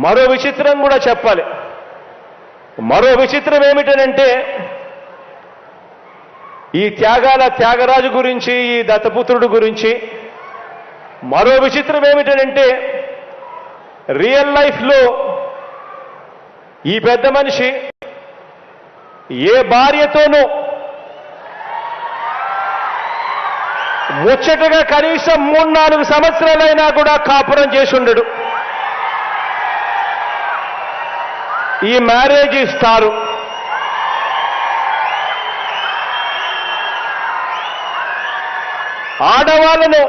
మరో విచిత్రం కూడా చెప్పాలి. మరో విచిత్రం ఏమిటనంటే ఈ త్యాగరాజు గురించి, ఈ దత్తపుత్రుడు గురించి మరో విచిత్రం ఏమిటనంటే రియల్ లైఫ్లో ఈ పెద్ద మనిషి ఏ భార్యతోనూ ముచ్చటగా కనీసం 3-4 సంవత్సరాలైనా కూడా కాపురం చేసి ఉండడు. ఈ మ్యారేజ్ ఇస్తారు. ఆడవాళ్ళను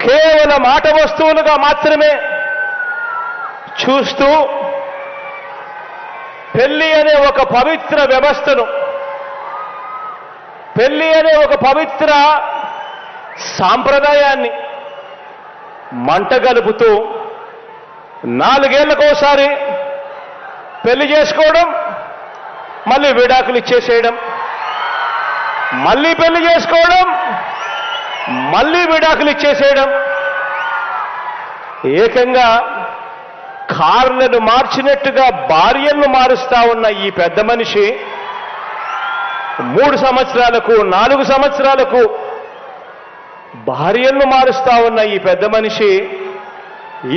కేవలం ఆట వస్తువులుగా మాత్రమే చూస్తూ పెళ్లి అనే ఒక పవిత్ర వ్యవస్థను, పెళ్లి అనే ఒక పవిత్ర సాంప్రదాయాన్ని మంటగలుపుతూ 4 ఏళ్లకోసారి పెళ్లి చేసుకోవడం, మళ్ళీ విడాకులు ఇచ్చేసేయడం, మళ్ళీ పెళ్లి చేసుకోవడం, మళ్ళీ విడాకులు ఇచ్చేసేయడం, ఏకంగా కార్లను మార్చినట్టుగా భార్యలను మారుస్తా ఉన్న ఈ పెద్ద మనిషి 3 సంవత్సరాలకు 4 సంవత్సరాలకు భార్యలను మారుస్తా ఉన్న ఈ పెద్ద మనిషి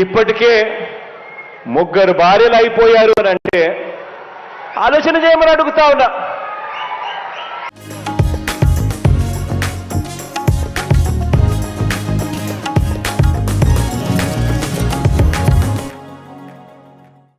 ఇప్పటికే 3 భార్యలు అయిపోయారు అని అంటే ఆలోచన చేయమని అడుగుతా ఉన్నా.